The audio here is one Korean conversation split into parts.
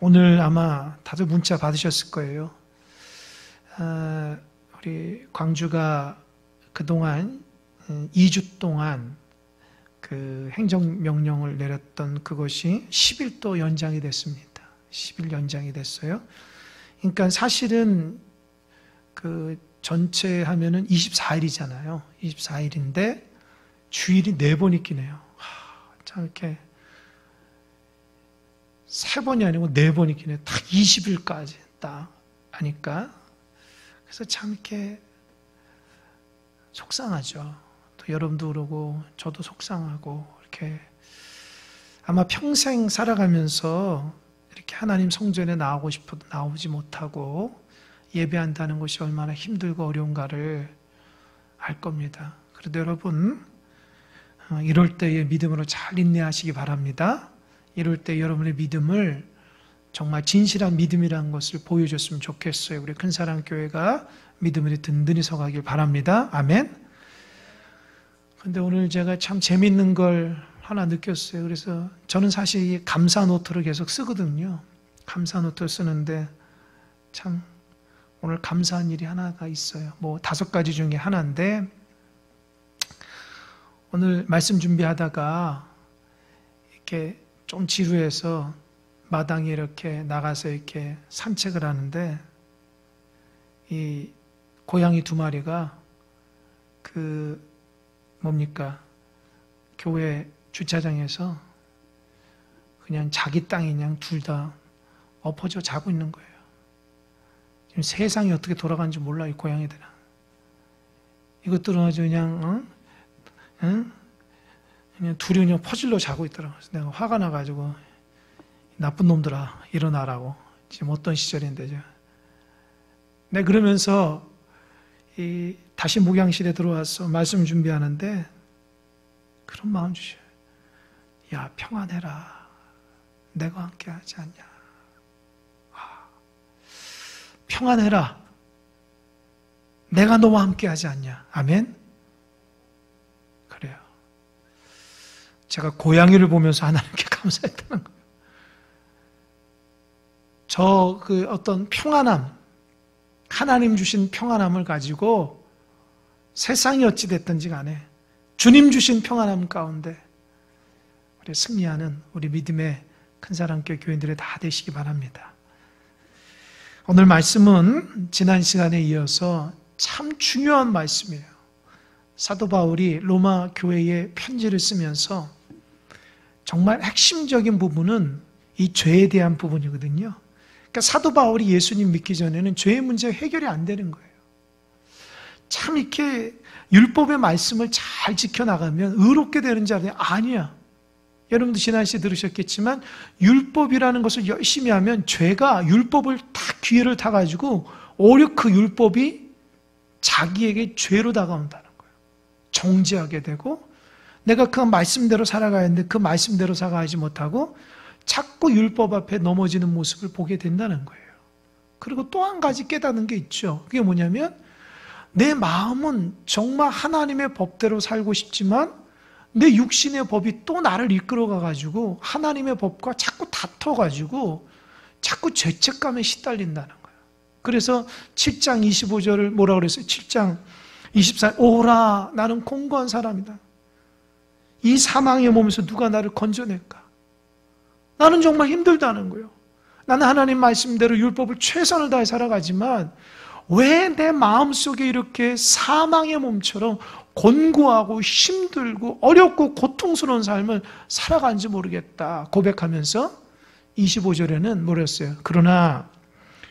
오늘 아마 다들 문자 받으셨을 거예요. 우리 광주가 그동안 2주 동안 그 행정명령을 내렸던 그것이 10일 또 연장이 됐습니다. 10일 연장이 됐어요. 그러니까 사실은 그 전체 하면은 24일이잖아요. 24일인데 주일이 4번 있긴 해요. 참 이렇게 3번이 아니고 4번 있긴 해요. 딱 20일까지 딱 하니까. 그래서 참 이렇게 속상하죠. 또 여러분도 그러고 저도 속상하고 이렇게 아마 평생 살아가면서 이렇게 하나님 성전에 나오고 싶어도 나오지 못하고 예배한다는 것이 얼마나 힘들고 어려운가를 알 겁니다. 그래도 여러분 이럴 때의 믿음으로 잘 인내하시기 바랍니다. 이럴 때 여러분의 믿음을 정말 진실한 믿음이라는 것을 보여줬으면 좋겠어요. 우리 큰사랑교회가 믿음으로 든든히 서가길 바랍니다. 아멘. 근데 오늘 제가 참 재밌는 걸 하나 느꼈어요. 그래서 저는 사실 이 감사 노트를 계속 쓰거든요. 감사 노트를 쓰는데 참 오늘 감사한 일이 하나가 있어요. 뭐 5가지 중에 하나인데 오늘 말씀 준비하다가 이렇게 좀 지루해서 마당에 이렇게 나가서 이렇게 산책을 하는데 이 고양이 2마리가 그 뭡니까 교회 주차장에서 그냥 자기 땅에 그냥 둘 다 엎어져 자고 있는 거예요. 지금 세상이 어떻게 돌아가는지 몰라 이 고양이들은. 이것들은 아주 그냥 그냥 둘이 그냥 퍼질러 자고 있더라고요. 그래서 내가 화가 나가지고 나쁜 놈들아 일어나라고. 지금 어떤 시절인데죠. 네, 그러면서 다시 목양실에 들어와서 말씀 준비하는데 그런 마음 주셔요. 야, 평안해라. 내가 함께 하지 않냐. 평안해라. 내가 너와 함께 하지 않냐. 아멘. 그래요. 제가 고양이를 보면서 하나님께 감사했다는 거예요. 저 그 어떤 평안함, 하나님 주신 평안함을 가지고 세상이 어찌 됐든지 간에 주님 주신 평안함 가운데 우리 승리하는 우리 믿음의 큰사랑교회 교인들이 다 되시기 바랍니다. 오늘 말씀은 지난 시간에 이어서 참 중요한 말씀이에요. 사도 바울이 로마 교회에 편지를 쓰면서 정말 핵심적인 부분은 이 죄에 대한 부분이거든요. 그러니까 사도 바울이 예수님 믿기 전에는 죄의 문제가 해결이 안 되는 거예요. 참 이렇게 율법의 말씀을 잘 지켜나가면 의롭게 되는 줄 알아요. 아니야. 여러분도 지난 시간에 들으셨겠지만 율법이라는 것을 열심히 하면 죄가 율법을 다 기회를 타가지고 오히려 그 율법이 자기에게 죄로 다가온다는 거예요. 정죄하게 되고 내가 그 말씀대로 살아가야 하는데 그 말씀대로 살아가지 못하고 자꾸 율법 앞에 넘어지는 모습을 보게 된다는 거예요. 그리고 또 한 가지 깨닫는 게 있죠. 그게 뭐냐면 내 마음은 정말 하나님의 법대로 살고 싶지만 내 육신의 법이 또 나를 이끌어가가지고 하나님의 법과 자꾸 다퉈가지고 자꾸 죄책감에 시달린다는 거예요. 그래서 7장 25절을 뭐라고 그랬어요? 7장 24절 오라 나는 공고한 사람이다. 이 사망의 몸에서 누가 나를 건져낼까? 나는 정말 힘들다는 거예요. 나는 하나님 말씀대로 율법을 최선을 다해 살아가지만 왜 내 마음속에 이렇게 사망의 몸처럼 곤고하고 힘들고 어렵고 고통스러운 삶을 살아가는지 모르겠다 고백하면서 25절에는 뭐랬어요? 그러나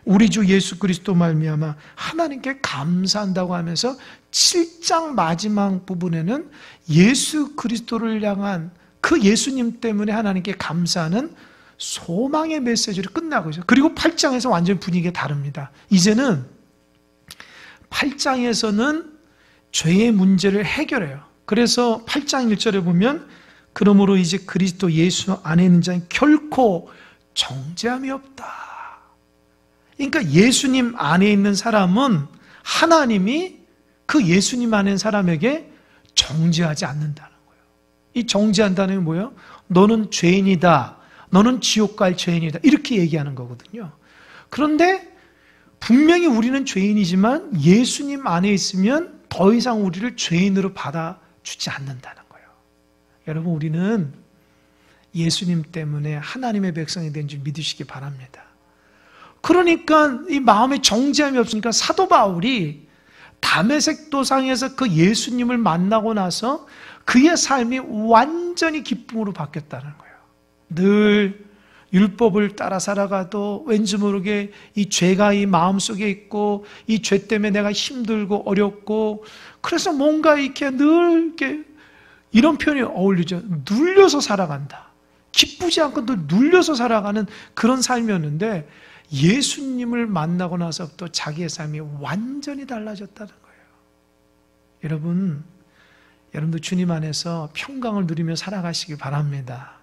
우리 주 예수 그리스도 말미암아 하나님께 감사한다고 하면서 7장 마지막 부분에는 예수 그리스도를 향한 그 예수님 때문에 하나님께 감사하는 소망의 메시지를 끝나고 있어요. 그리고 8장에서 완전히 분위기가 다릅니다. 이제는 8장에서는 죄의 문제를 해결해요. 그래서 8장 1절에 보면 그러므로 이제 그리스도 예수 안에 있는 자는 결코 정죄함이 없다. 그러니까 예수님 안에 있는 사람은 하나님이 그 예수님 안에 있는 사람에게 정죄하지 않는다는 거예요. 이 정죄한다는 게 뭐예요? 너는 죄인이다. 너는 지옥 갈 죄인이다. 이렇게 얘기하는 거거든요. 그런데 분명히 우리는 죄인이지만 예수님 안에 있으면 더 이상 우리를 죄인으로 받아주지 않는다는 거예요. 여러분, 우리는 예수님 때문에 하나님의 백성이 된 줄 믿으시기 바랍니다. 그러니까 이 마음에 정죄함이 없으니까 사도 바울이 다메섹 도상에서 그 예수님을 만나고 나서 그의 삶이 완전히 기쁨으로 바뀌었다는 거예요. 늘 율법을 따라 살아가도 왠지 모르게 이 죄가 이 마음속에 있고 이 죄 때문에 내가 힘들고 어렵고 그래서 뭔가 이렇게 늘 이렇게 이런 표현이 어울리죠. 눌려서 살아간다. 기쁘지 않고 늘 눌려서 살아가는 그런 삶이었는데 예수님을 만나고 나서부터 자기의 삶이 완전히 달라졌다는 거예요. 여러분도 주님 안에서 평강을 누리며 살아가시기 바랍니다.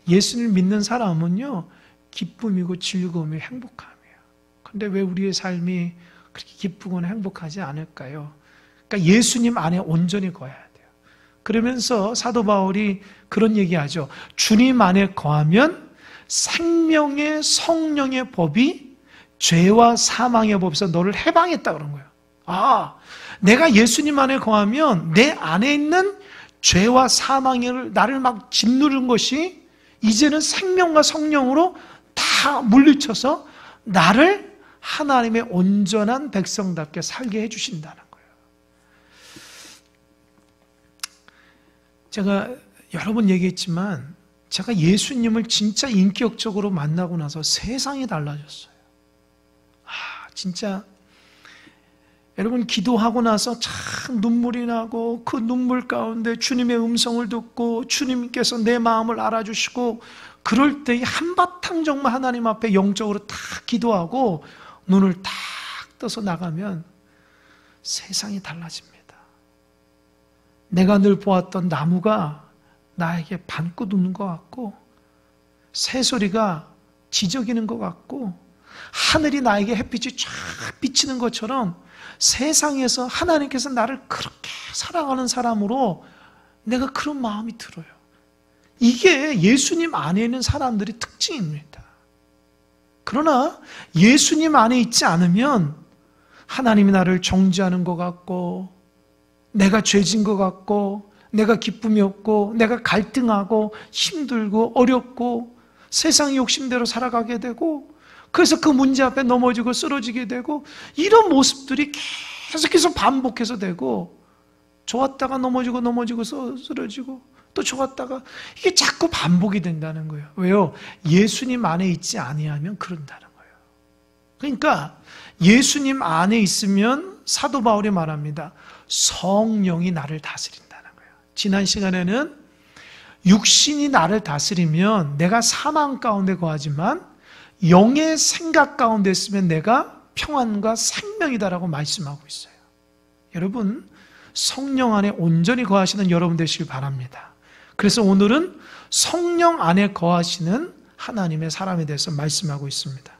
예수님을 믿는 사람은요, 기쁨이고 즐거움이 행복함이에요. 그런데 왜 우리의 삶이 그렇게 기쁘거나 행복하지 않을까요? 그러니까 예수님 안에 온전히 거해야 돼요. 그러면서 사도 바울이 그런 얘기하죠. 주님 안에 거하면 생명의 성령의 법이 죄와 사망의 법에서 너를 해방했다 그런 거예요. 아, 내가 예수님 안에 거하면 내 안에 있는 죄와 사망을 나를 막 짓누른 것이 이제는 생명과 성령으로 다 물리쳐서 나를 하나님의 온전한 백성답게 살게 해주신다는 거예요. 제가 여러 번 얘기했지만 제가 예수님을 진짜 인격적으로 만나고 나서 세상이 달라졌어요. 진짜 여러분, 기도하고 나서 참 눈물이 나고 그 눈물 가운데 주님의 음성을 듣고 주님께서 내 마음을 알아주시고 그럴 때 한바탕 정말 하나님 앞에 영적으로 딱 기도하고 눈을 딱 떠서 나가면 세상이 달라집니다. 내가 늘 보았던 나무가 나에게 반꽃 웃는 것 같고 새소리가 지저귀는 것 같고 하늘이 나에게 햇빛이 쫙 비치는 것처럼 세상에서 하나님께서 나를 그렇게 사랑하는 사람으로 내가 그런 마음이 들어요. 이게 예수님 안에 있는 사람들의 특징입니다. 그러나 예수님 안에 있지 않으면 하나님이 나를 정죄하는 것 같고 내가 죄진 것 같고 내가 기쁨이 없고 내가 갈등하고 힘들고 어렵고 세상의 욕심대로 살아가게 되고 그래서 그 문제 앞에 넘어지고 쓰러지게 되고 이런 모습들이 계속해서 반복해서 되고 좋았다가 넘어지고 쓰러지고 또 좋았다가 이게 자꾸 반복이 된다는 거예요. 왜요? 예수님 안에 있지 아니하면 그런다는 거예요. 그러니까 예수님 안에 있으면 사도 바울이 말합니다. 성령이 나를 다스린다는 거예요. 지난 시간에는 육신이 나를 다스리면 내가 사망 가운데 거하지만 영의 생각 가운데 있으면 내가 평안과 생명이다라고 말씀하고 있어요. 여러분, 성령 안에 온전히 거하시는 여러분 되시길 바랍니다. 그래서 오늘은 성령 안에 거하시는 하나님의 사람에 대해서 말씀하고 있습니다.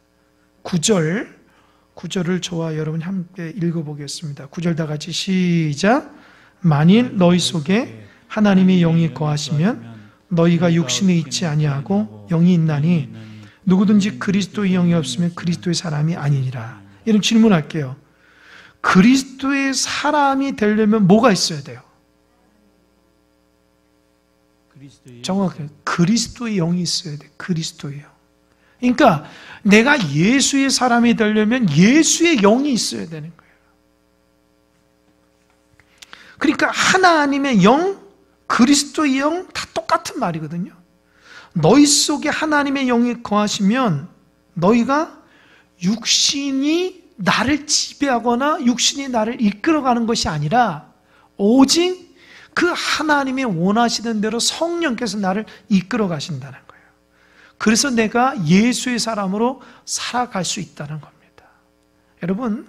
9절을 저와 여러분이 함께 읽어보겠습니다. 9절 다 같이 시작. 만일 너희 속에 하나님의 영이 거하시면 너희가 육신에 있지 아니하고 영이 있나니 누구든지 그리스도의 영이 없으면 그리스도의 사람이 아니니라. 이런 질문할게요. 그리스도의 사람이 되려면 뭐가 있어야 돼요? 정확해요. 그리스도의 영이 있어야 돼요. 그리스도의 영. 그러니까 내가 예수의 사람이 되려면 예수의 영이 있어야 되는 거예요. 그러니까 하나님의 영, 그리스도의 영 다 똑같은 말이거든요. 너희 속에 하나님의 영이 거하시면 너희가 육신이 나를 지배하거나 육신이 나를 이끌어가는 것이 아니라 오직 그 하나님이 원하시는 대로 성령께서 나를 이끌어 가신다는 거예요. 그래서 내가 예수의 사람으로 살아갈 수 있다는 겁니다. 여러분,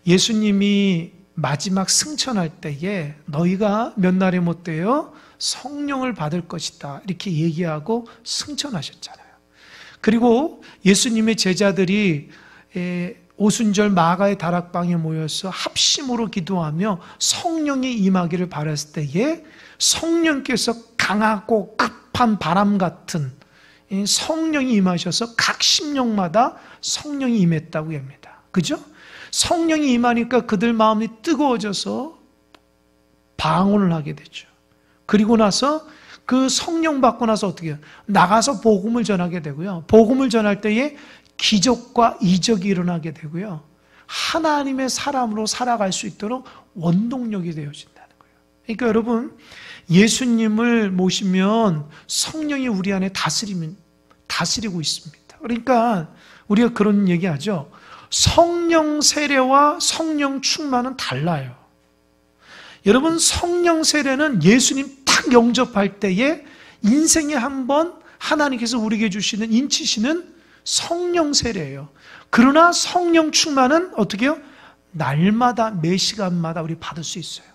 예수님이 마지막 승천할 때에 너희가 몇 날이 못 되어 성령을 받을 것이다 이렇게 얘기하고 승천하셨잖아요. 그리고 예수님의 제자들이 오순절 마가의 다락방에 모여서 합심으로 기도하며 성령이 임하기를 바랐을 때에 성령께서 강하고 급한 바람 같은 성령이 임하셔서 각 심령마다 성령이 임했다고 합니다. 그죠? 성령이 임하니까 그들 마음이 뜨거워져서 방언을 하게 되죠. 그리고 나서 그 성령 받고 나서 어떻게 해요? 나가서 복음을 전하게 되고요. 복음을 전할 때에 기적과 이적이 일어나게 되고요. 하나님의 사람으로 살아갈 수 있도록 원동력이 되어진다는 거예요. 그러니까 여러분, 예수님을 모시면 성령이 우리 안에 다스리고 있습니다. 그러니까 우리가 그런 얘기하죠. 성령 세례와 성령 충만은 달라요. 여러분, 성령 세례는 예수님 딱 영접할 때에 인생에 한 번 하나님께서 우리에게 주시는 인치시는 성령 세례예요. 그러나 성령 충만은 어떻게 해요? 날마다 매 시간마다 우리 받을 수 있어요.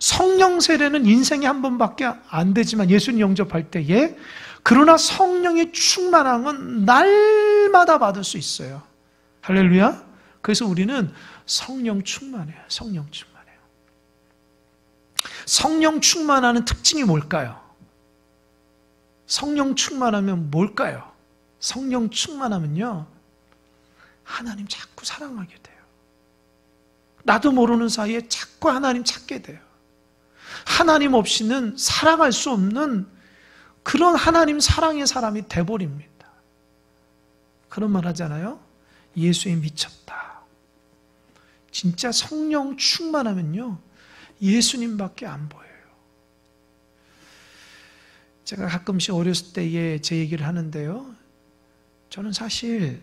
성령 세례는 인생에 한 번밖에 안 되지만 예수님 영접할 때에, 그러나 성령의 충만한 건 날마다 받을 수 있어요. 할렐루야. 그래서 우리는 성령 충만해요. 성령 충만해요. 성령 충만하는 특징이 뭘까요? 성령 충만하면 뭘까요? 성령 충만하면요, 하나님 자꾸 사랑하게 돼요. 나도 모르는 사이에 자꾸 하나님 찾게 돼요. 하나님 없이는 살아갈 수 없는 그런 하나님 사랑의 사람이 돼버립니다. 그런 말 하잖아요. 예수에 미쳤다. 진짜 성령 충만하면요, 예수님밖에 안 보여요. 제가 가끔씩 어렸을 때에 제 얘기를 하는데요, 저는 사실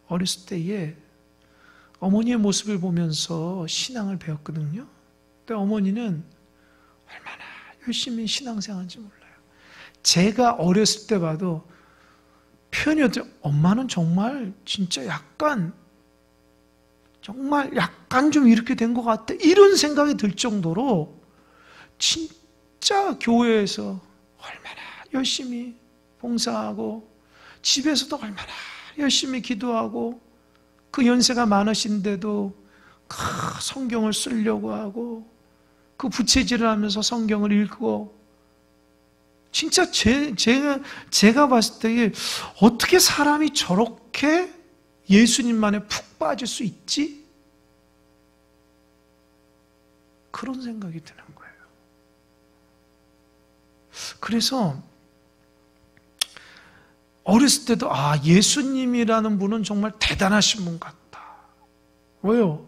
어렸을 때에 어머니의 모습을 보면서 신앙을 배웠거든요. 근데 어머니는 얼마나 열심히 신앙생활인지 몰라요. 제가 어렸을 때 봐도 표현이 어때요? 엄마는 정말 진짜 약간 좀 이렇게 된 것 같아, 이런 생각이 들 정도로 진짜 교회에서 얼마나 열심히 봉사하고 집에서도 얼마나 열심히 기도하고, 그 연세가 많으신데도 성경을 쓰려고 하고, 그 부채질을 하면서 성경을 읽고, 진짜 제가 봤을 때 어떻게 사람이 저렇게 예수님만에 푹 빠질 수 있지? 그런 생각이 드는 거예요. 그래서 어렸을 때도 예수님이라는 분은 정말 대단하신 분 같다. 왜요?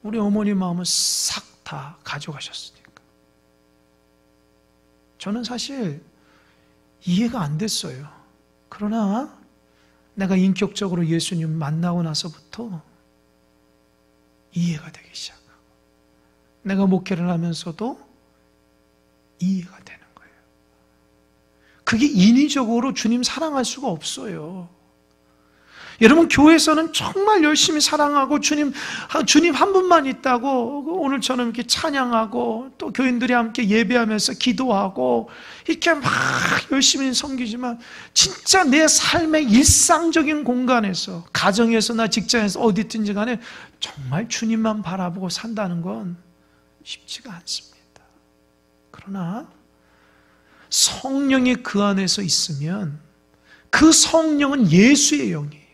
우리 어머니 마음을 싹 다 가져가셨으니까. 저는 사실 이해가 안 됐어요. 그러나 내가 인격적으로 예수님 만나고 나서부터 이해가 되기 시작하고, 내가 목회를 하면서도 이해가 되는 거예요. 그게 인위적으로 주님 사랑할 수가 없어요. 여러분, 교회에서는 정말 열심히 사랑하고 주님 한 분만 있다고 오늘처럼 이렇게 찬양하고, 또 교인들이 함께 예배하면서 기도하고 이렇게 막 열심히 섬기지만, 진짜 내 삶의 일상적인 공간에서, 가정에서나 직장에서 어디든지 간에 정말 주님만 바라보고 산다는 건 쉽지가 않습니다. 그러나 성령이 그 안에서 있으면 그 성령은 예수의 영이에요.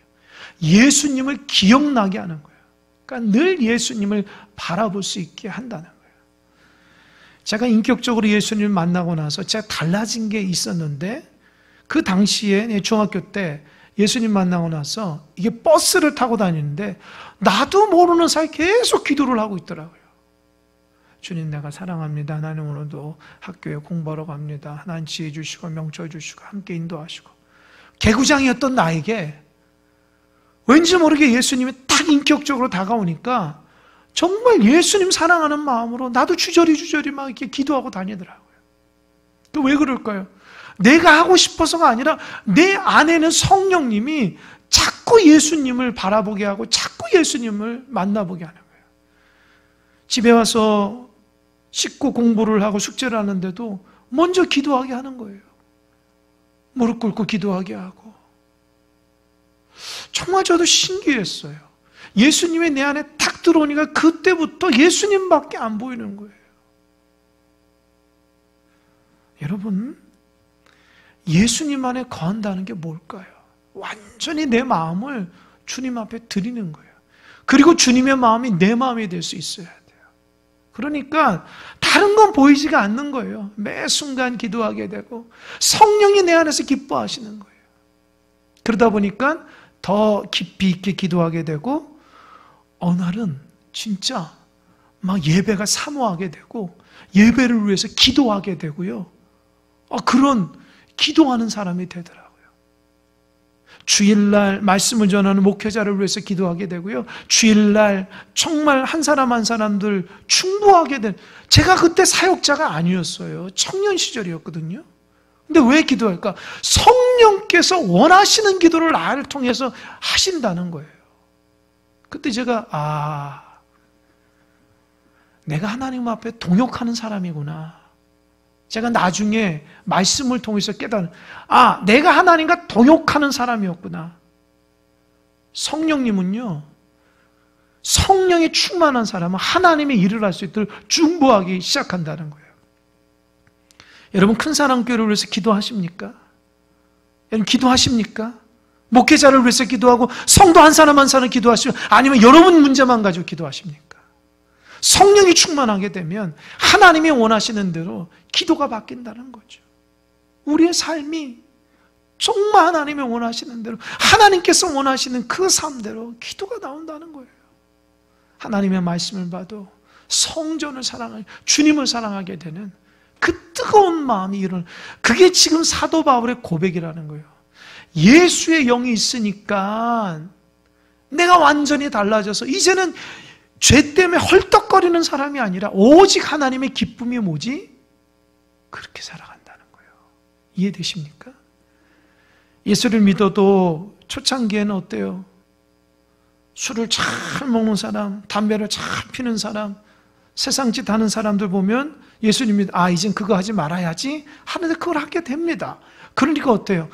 예수님을 기억나게 하는 거예요. 그러니까 늘 예수님을 바라볼 수 있게 한다는 거예요. 제가 인격적으로 예수님을 만나고 나서 제가 달라진 게 있었는데, 그 당시에 중학교 때 예수님 만나고 나서 이게 버스를 타고 다니는데 나도 모르는 사이 계속 기도를 하고 있더라고요. 주님, 내가 사랑합니다. 나는 오늘도 학교에 공부하러 갑니다. 하나님 지혜 주시고 명철 주시고 함께 인도하시고. 개구장이었던 나에게 왠지 모르게 예수님이 딱 인격적으로 다가오니까 정말 예수님 사랑하는 마음으로 나도 주저리 막 이렇게 기도하고 다니더라고요. 또 왜 그럴까요? 내가 하고 싶어서가 아니라 내 안에는 성령님이 자꾸 예수님을 바라보게 하고 자꾸 예수님을 만나보게 하는 거예요. 집에 와서 씻고 공부를 하고 숙제를 하는데도 먼저 기도하게 하는 거예요. 무릎 꿇고 기도하게 하고. 정말 저도 신기했어요. 예수님이 내 안에 탁 들어오니까 그때부터 예수님밖에 안 보이는 거예요. 여러분, 예수님 안에 거한다는 게 뭘까요? 완전히 내 마음을 주님 앞에 드리는 거예요. 그리고 주님의 마음이 내 마음이 될 수 있어야 돼요. 그러니까 다른 건 보이지가 않는 거예요. 매 순간 기도하게 되고 성령이 내 안에서 기뻐하시는 거예요. 그러다 보니까 더 깊이 있게 기도하게 되고 어느 날은 진짜 막 예배가 사모하게 되고 예배를 위해서 기도하게 되고요. 그런 기도하는 사람이 되더라고요. 주일날 말씀을 전하는 목회자를 위해서 기도하게 되고요. 주일날 정말 한 사람 한 사람들 충고하게 된, 제가 그때 사역자가 아니었어요. 청년 시절이었거든요. 근데 왜 기도할까? 성령께서 원하시는 기도를 나를 통해서 하신다는 거예요. 그때 제가 내가 하나님 앞에 동역하는 사람이구나. 제가 나중에 말씀을 통해서 깨달은, 내가 하나님과 동역하는 사람이었구나. 성령님은요, 성령이 충만한 사람은 하나님의 일을 할 수 있도록 중보하기 시작한다는 거예요. 여러분, 큰 사랑교회를 위해서 기도하십니까? 여러분, 기도하십니까? 목회자를 위해서 기도하고 성도 한 사람 한 사람 기도하시고, 아니면 여러분 문제만 가지고 기도하십니까? 성령이 충만하게 되면 하나님이 원하시는 대로 기도가 바뀐다는 거죠. 우리의 삶이 정말 하나님이 원하시는 대로, 하나님께서 원하시는 그 삶대로 기도가 나온다는 거예요. 하나님의 말씀을 봐도 성전을 사랑하고 주님을 사랑하게 되는 그 뜨거운 마음이 일어나는, 그게 지금 사도 바울의 고백이라는 거예요. 예수의 영이 있으니까 내가 완전히 달라져서 이제는 죄 때문에 헐떡거리는 사람이 아니라 오직 하나님의 기쁨이 뭐지? 그렇게 살아간다는 거예요. 이해되십니까? 예수를 믿어도 초창기에는 어때요? 술을 잘 먹는 사람, 담배를 잘 피는 사람, 세상 짓 하는 사람들 보면 예수님이 이젠 그거 하지 말아야지 하는데 그걸 하게 됩니다. 그러니까 어때요?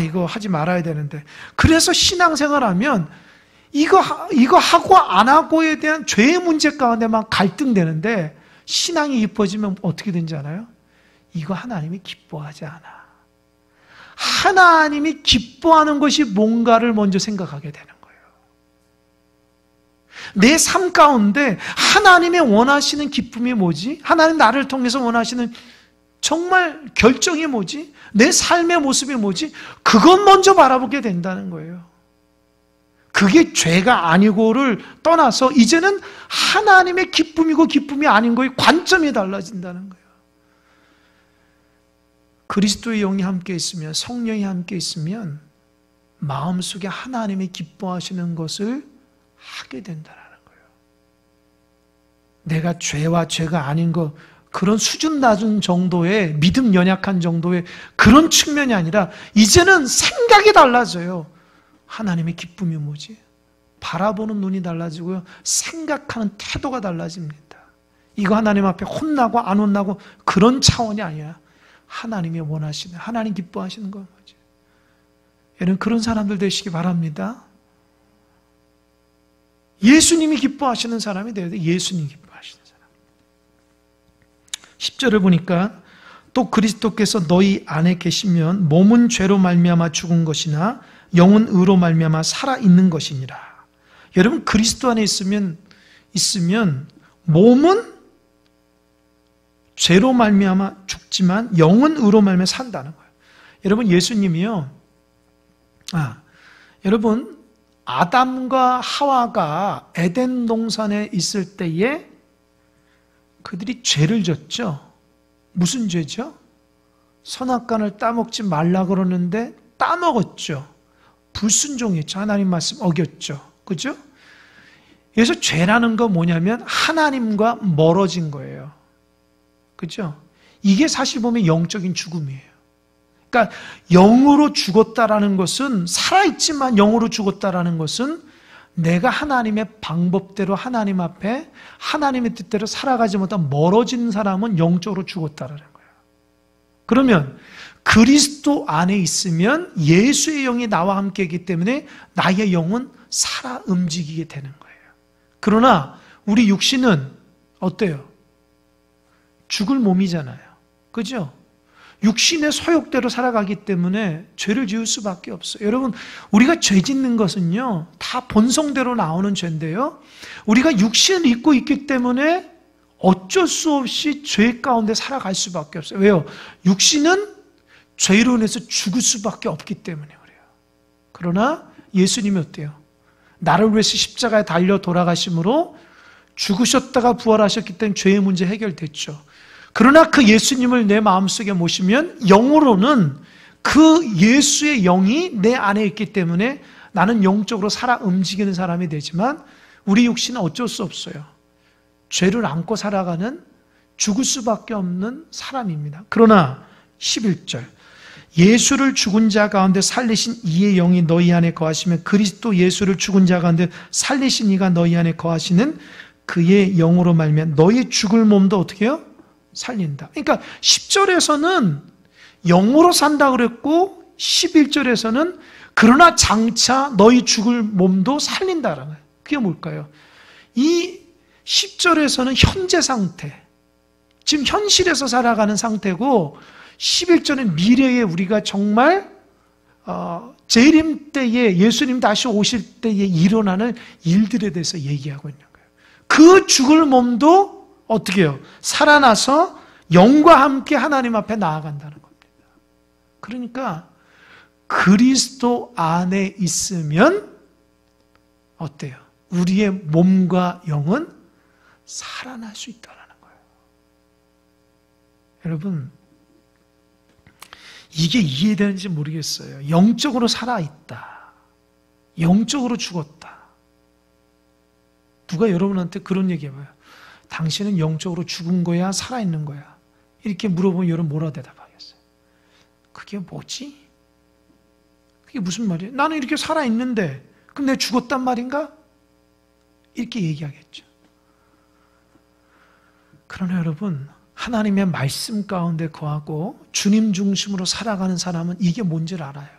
이거 하지 말아야 되는데. 그래서 신앙생활하면 이거 하고 안 하고에 대한 죄의 문제 가운데만 갈등되는데, 신앙이 깊어지면 어떻게 되는지 알아요? 이거 하나님이 기뻐하지 않아. 하나님이 기뻐하는 것이 뭔가를 먼저 생각하게 되는 거예요. 내 삶 가운데 하나님의 원하시는 기쁨이 뭐지? 하나님 나를 통해서 원하시는 정말 결정이 뭐지? 내 삶의 모습이 뭐지? 그것 먼저 바라보게 된다는 거예요. 그게 죄가 아니고를 떠나서 이제는 하나님의 기쁨이고 기쁨이 아닌 거의 관점이 달라진다는 거예요. 그리스도의 영이 함께 있으면, 성령이 함께 있으면 마음속에 하나님이 기뻐하시는 것을 하게 된다는 거예요. 내가 죄와 죄가 아닌 것, 그런 수준 낮은 정도의 믿음 연약한 정도의 그런 측면이 아니라 이제는 생각이 달라져요. 하나님의 기쁨이 뭐지? 바라보는 눈이 달라지고요. 생각하는 태도가 달라집니다. 이거 하나님 앞에 혼나고 안 혼나고 그런 차원이 아니라 하나님이 원하시는, 하나님 기뻐하시는 건 뭐지? 여러분, 그런 사람들 되시기 바랍니다. 예수님이 기뻐하시는 사람이 되어야 돼요. 예수님이 기뻐하시는 사람. 10절을 보니까 또 그리스도께서 너희 안에 계시면 몸은 죄로 말미암아 죽은 것이나 영은 의로 말미암아 살아 있는 것이니라. 여러분, 그리스도 안에 있으면 몸은 죄로 말미암아 죽지만 영은 의로 말미암아 산다는 거예요. 여러분, 예수님이요. 여러분, 아담과 하와가 에덴 동산에 있을 때에 그들이 죄를 졌죠. 무슨 죄죠? 선악과를 따먹지 말라 그러는데 따먹었죠. 불순종했죠. 하나님 말씀 어겼죠. 그죠? 그래서 죄라는 건 뭐냐면 하나님과 멀어진 거예요. 그죠? 이게 사실 보면 영적인 죽음이에요. 그러니까 영으로 죽었다라는 것은, 살아있지만 영으로 죽었다라는 것은 내가 하나님의 방법대로 하나님 앞에 하나님의 뜻대로 살아가지 못한 멀어진 사람은 영적으로 죽었다라는 거예요. 그러면 그리스도 안에 있으면 예수의 영이 나와 함께 있기 때문에 나의 영은 살아 움직이게 되는 거예요. 그러나 우리 육신은 어때요? 죽을 몸이잖아요. 그죠? 육신의 소욕대로 살아가기 때문에 죄를 지을 수밖에 없어요. 여러분, 우리가 죄 짓는 것은요, 다 본성대로 나오는 죄인데요, 우리가 육신을 입고 있기 때문에 어쩔 수 없이 죄 가운데 살아갈 수밖에 없어요. 왜요? 육신은 죄로 인해서 죽을 수밖에 없기 때문에 그래요. 그러나 예수님이 어때요? 나를 위해서 십자가에 달려 돌아가심으로 죽으셨다가 부활하셨기 때문에 죄의 문제 해결됐죠. 그러나 그 예수님을 내 마음속에 모시면 영으로는 그 예수의 영이 내 안에 있기 때문에 나는 영적으로 살아 움직이는 사람이 되지만 우리 육신은 어쩔 수 없어요. 죄를 안고 살아가는 죽을 수밖에 없는 사람입니다. 그러나 11절, 예수를 죽은 자 가운데 살리신 이의 영이 너희 안에 거하시면 그리스도 예수를 죽은 자 가운데 살리신 이가 너희 안에 거하시는 그의 영으로 말미암아 너희 죽을 몸도 어떻게 해요? 살린다. 그러니까 10절에서는 영으로 산다 그랬고 11절에서는 그러나 장차 너희 죽을 몸도 살린다라는 거예요. 그게 뭘까요? 이 10절에서는 현재 상태, 지금 현실에서 살아가는 상태고 11절은 미래에 우리가 정말 재림 때에 예수님 다시 오실 때에 일어나는 일들에 대해서 얘기하고 있는 거예요. 그 죽을 몸도 어떻게 해요? 살아나서 영과 함께 하나님 앞에 나아간다는 겁니다. 그러니까 그리스도 안에 있으면 어때요? 우리의 몸과 영은 살아날 수 있다는 거예요. 여러분, 이게 이해되는지 모르겠어요. 영적으로 살아있다. 영적으로 죽었다. 누가 여러분한테 그런 얘기 해봐요. 당신은 영적으로 죽은 거야? 살아있는 거야? 이렇게 물어보면 여러분 뭐라 대답하겠어요? 그게 뭐지? 그게 무슨 말이에요? 나는 이렇게 살아있는데 그럼 내가 죽었단 말인가? 이렇게 얘기하겠죠. 그러나 여러분, 하나님의 말씀 가운데 거하고 주님 중심으로 살아가는 사람은 이게 뭔지를 알아요.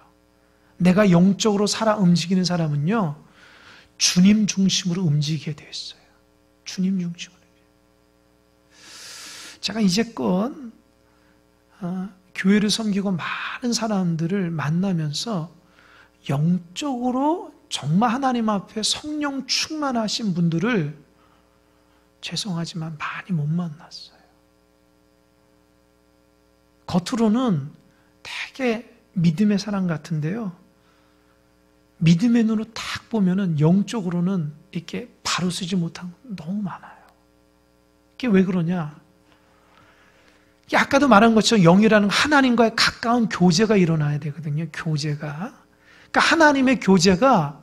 내가 영적으로 살아 움직이는 사람은요, 주님 중심으로 움직이게 되어 있어요. 주님 중심으로. 제가 이제껏 교회를 섬기고 많은 사람들을 만나면서 영적으로 정말 하나님 앞에 성령 충만하신 분들을 죄송하지만 많이 못 만났어요. 겉으로는 되게 믿음의 사람 같은데요, 믿음의 눈으로 딱 보면은 영적으로는 이렇게 바로 쓰지 못한 거 너무 많아요. 이게 왜 그러냐? 아까도 말한 것처럼 영이라는 하나님과의 가까운 교제가 일어나야 되거든요. 교제가. 그러니까 하나님의 교제가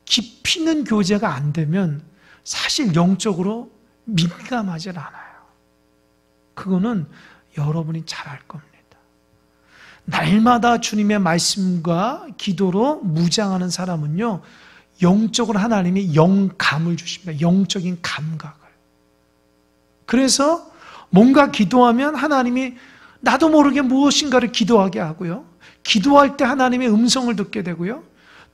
깊이 있는 교제가 안 되면 사실 영적으로 민감하지 않아요. 그거는 여러분이 잘 알 겁니다. 날마다 주님의 말씀과 기도로 무장하는 사람은요, 영적으로 하나님이 영감을 주십니다. 영적인 감각을. 그래서 뭔가 기도하면 하나님이 나도 모르게 무엇인가를 기도하게 하고요, 기도할 때 하나님의 음성을 듣게 되고요,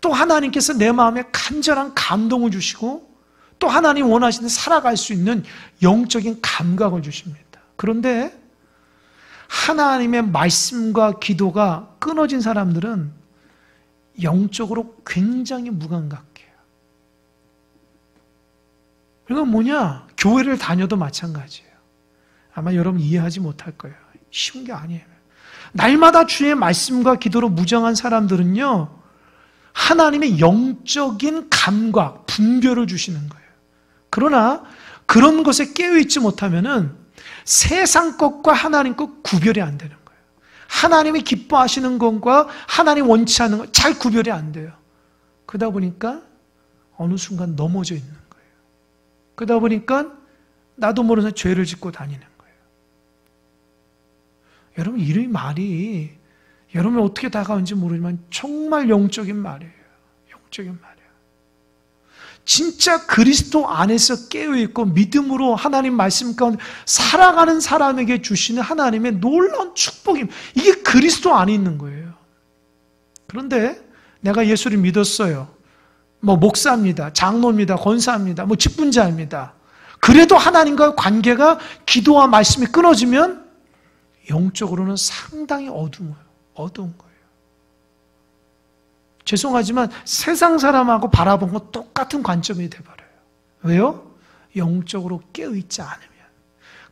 또 하나님께서 내 마음에 간절한 감동을 주시고 또 하나님 원하시는 살아갈 수 있는 영적인 감각을 주십니다. 그런데 하나님의 말씀과 기도가 끊어진 사람들은 영적으로 굉장히 무감각해요. 이건 뭐냐? 교회를 다녀도 마찬가지예요. 아마 여러분 이해하지 못할 거예요. 쉬운 게 아니에요. 날마다 주의 말씀과 기도로 무장한 사람들은요, 하나님의 영적인 감각, 분별을 주시는 거예요. 그러나 그런 것에 깨어있지 못하면은 세상 것과 하나님 것 구별이 안 되는 거예요. 하나님이 기뻐하시는 것과 하나님 원치 않는 것 잘 구별이 안 돼요. 그러다 보니까 어느 순간 넘어져 있는 거예요. 그러다 보니까 나도 모르는 죄를 짓고 다니는 거예요. 여러분, 이 말이 여러분 어떻게 다가오는지 모르지만 정말 영적인 말이에요. 영적인 말이에요. 진짜 그리스도 안에서 깨어있고 믿음으로 하나님 말씀 가운데 살아가는 사람에게 주시는 하나님의 놀라운 축복입니다. 이게 그리스도 안에 있는 거예요. 그런데 내가 예수를 믿었어요. 목사입니다. 장로입니다. 권사입니다. 직분자입니다. 그래도 하나님과의 관계가 기도와 말씀이 끊어지면 영적으로는 상당히 어두운 거예요. 죄송하지만 세상 사람하고 바라본 건 똑같은 관점이 돼버려요. 왜요? 영적으로 깨어있지 않으면.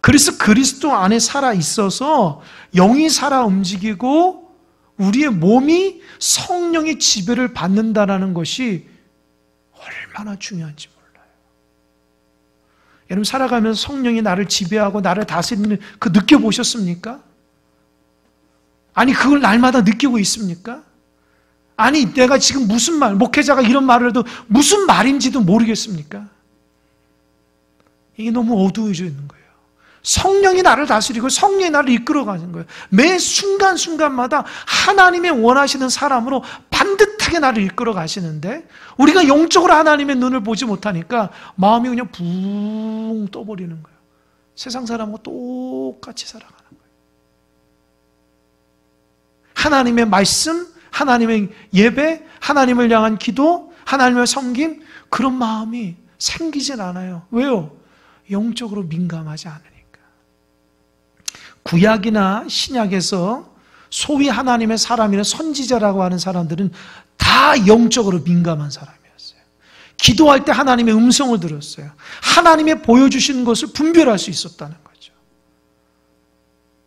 그래서 그리스도 안에 살아 있어서 영이 살아 움직이고 우리의 몸이 성령의 지배를 받는다는 것이 얼마나 중요한지 몰라요. 여러분 살아가면서 성령이 나를 지배하고 나를 다스리는 그 느껴보셨습니까? 아니 그걸 날마다 느끼고 있습니까? 아니 내가 지금 무슨 말, 목회자가 이런 말을 해도 무슨 말인지도 모르겠습니까? 이게 너무 어두워져 있는 거예요. 성령이 나를 다스리고 성령이 나를 이끌어가는 거예요. 매 순간순간마다 하나님의 원하시는 사람으로 반듯하게 나를 이끌어 가시는데 우리가 영적으로 하나님의 눈을 보지 못하니까 마음이 그냥 붕 떠버리는 거예요. 세상 사람하고 똑같이 살아가는 거예요. 하나님의 말씀, 하나님의 예배, 하나님을 향한 기도, 하나님의 섬김, 그런 마음이 생기진 않아요. 왜요? 영적으로 민감하지 않으니까. 구약이나 신약에서 소위 하나님의 사람이나 선지자라고 하는 사람들은 다 영적으로 민감한 사람이었어요. 기도할 때 하나님의 음성을 들었어요. 하나님의 보여주시는 것을 분별할 수 있었다는 거죠.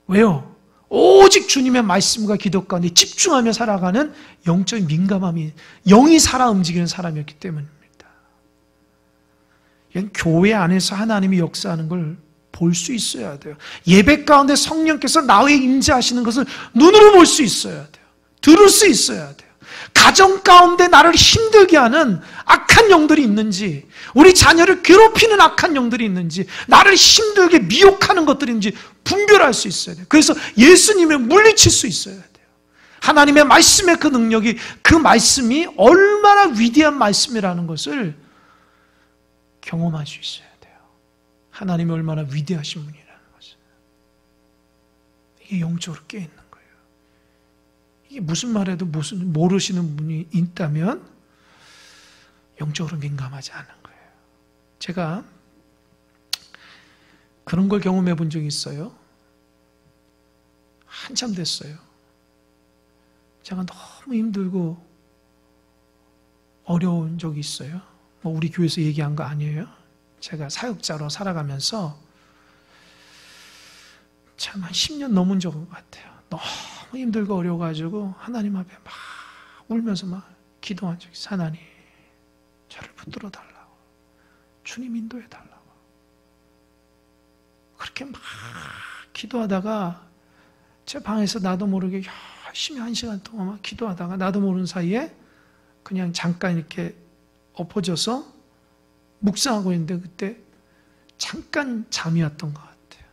왜요? 오직 주님의 말씀과 기도 가운데 집중하며 살아가는 영적인 민감함이, 영이 살아 움직이는 사람이었기 때문입니다. 이건 교회 안에서 하나님이 역사하는 걸 볼 수 있어야 돼요. 예배 가운데 성령께서 나에 임재하시는 것을 눈으로 볼 수 있어야 돼요. 들을 수 있어야 돼요. 가정 가운데 나를 힘들게 하는 악한 영들이 있는지, 우리 자녀를 괴롭히는 악한 영들이 있는지, 나를 힘들게 미혹하는 것들이 있는지 분별할 수 있어야 돼요. 그래서 예수님을 물리칠 수 있어야 돼요. 하나님의 말씀의 그 능력이, 그 말씀이 얼마나 위대한 말씀이라는 것을 경험할 수 있어야 돼요. 하나님이 얼마나 위대하신 분이라는 것을. 이게 영적으로 깨어있는 거예요. 이게 무슨 말해도 모르시는 분이 있다면 영적으로 민감하지 않은 거예요. 제가 그런 걸 경험해 본 적이 있어요. 한참 됐어요. 제가 너무 힘들고 어려운 적이 있어요. 우리 교회에서 얘기한 거 아니에요. 제가 사역자로 살아가면서 참 한 10년 넘은 적 같아요. 너무 힘들고 어려워가지고 하나님 앞에 막 울면서 막 기도한 적이 있어요. 하나님, 저를 붙들어 달라고. 주님 인도해 달라고. 그렇게 막 기도하다가 제 방에서 나도 모르게 열심히 1시간 동안 막 기도하다가 나도 모르는 사이에 그냥 잠깐 이렇게 엎어져서 묵상하고 있는데 그때 잠깐 잠이 왔던 것 같아요.